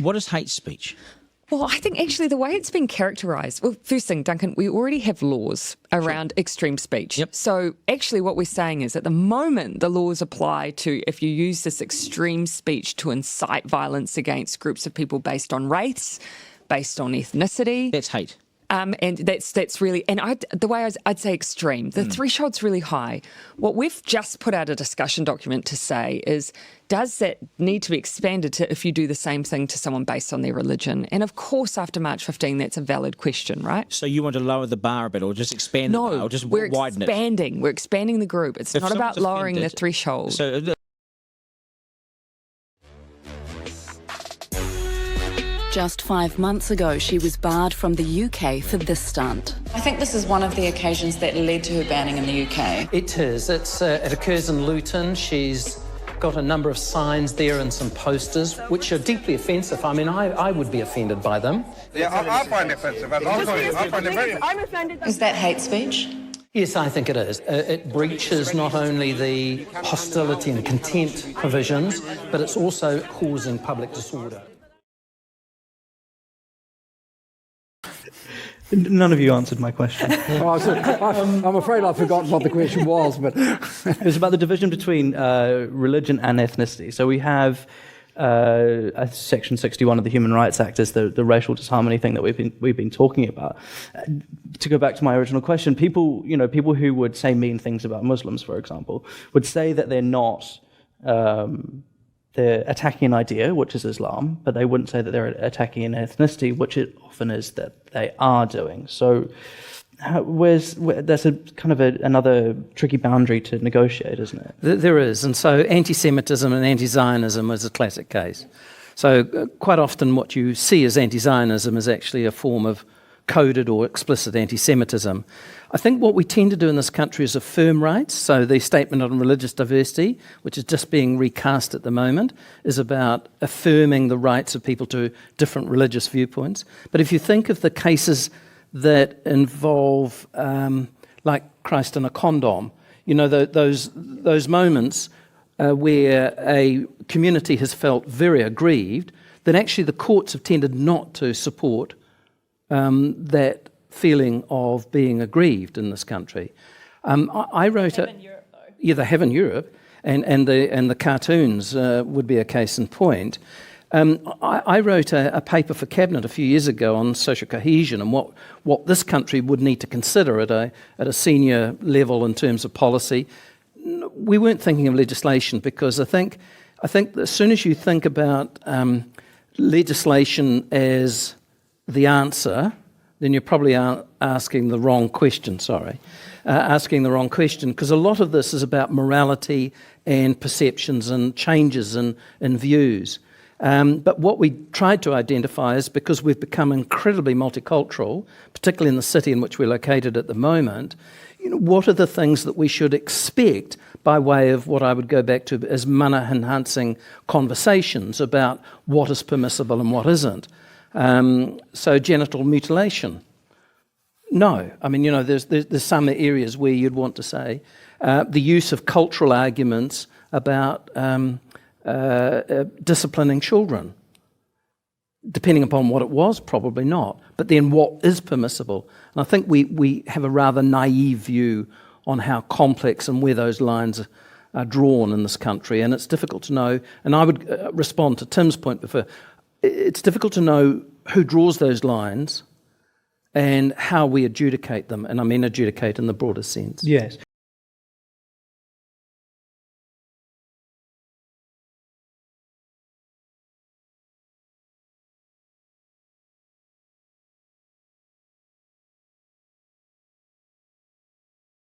What is hate speech? Well, I think actually the way it's been characterised, well, first thing, Duncan, we already have laws around extreme speech. Yep. So actually what we're saying is at the moment the laws apply to if you use this extreme speech to incite violence against groups of people based on race, based on ethnicity. That's hate. And that's really, and the way I'd say extreme, the threshold's really high. What we've just put out a discussion document to say is, does that need to be expanded to if you do the same thing to someone based on their religion? And of course, after March 15, that's a valid question, right? So you want to lower the bar a bit or just expand the bar or just widen it? We're expanding the group. It's not about lowering the threshold. So Just 5 months ago, she was barred from the UK for this stunt. I think this is one of the occasions that led to her banning in the UK. It is. It occurs in Luton. She's got a number of signs there and some posters, which are deeply offensive. I mean, I would be offended by them. Yeah, I find it offensive. I find it very... I'm offended. Is that hate speech? Yes, I think it is. It breaches not only the hostility and contempt provisions, but it's also causing public disorder. None of you answered my question. I'm afraid I've forgotten what the question was, but it was about the division between religion and ethnicity. So we have Section 61 of the Human Rights Act is the racial disharmony thing that we've been talking about. To go back to my original question, people who would say mean things about Muslims, for example, would say that they're not. They're attacking an idea, which is Islam, but they wouldn't say that they're attacking an ethnicity, which it often is that they are doing. So there's a kind of another tricky boundary to negotiate, isn't it? There is, and so anti-Semitism and anti-Zionism is a classic case. So quite often what you see as anti-Zionism is actually a form of coded or explicit anti-Semitism. I think what we tend to do in this country is affirm rights. So the Statement on Religious Diversity, which is just being recast at the moment, is about affirming the rights of people to different religious viewpoints. But if you think of the cases that involve, like Christ in a condom, those moments where a community has felt very aggrieved, then actually the courts have tended not to support that feeling of being aggrieved in this country. I wrote in Europe, though. Yeah, they have in Europe, and the cartoons would be a case in point. I wrote a paper for Cabinet a few years ago on social cohesion and what this country would need to consider at a senior level in terms of policy. We weren't thinking of legislation because I think as soon as you think about legislation as the answer, then you're probably asking the wrong question, asking the wrong question, because a lot of this is about morality and perceptions and changes in views. But what we tried to identify is, because we've become incredibly multicultural, particularly in the city in which we're located at the moment, what are the things that we should expect by way of what I would go back to as mana-enhancing conversations about what is permissible and what isn't. So genital mutilation, no. I mean, there's some areas where you'd want to say the use of cultural arguments about disciplining children. Depending upon what it was, probably not. But then what is permissible? And I think we have a rather naive view on how complex and where those lines are drawn in this country, and it's difficult to know. And I would respond to Tim's point before. It's difficult to know who draws those lines and how we adjudicate them, and I mean adjudicate in the broader sense. Yes.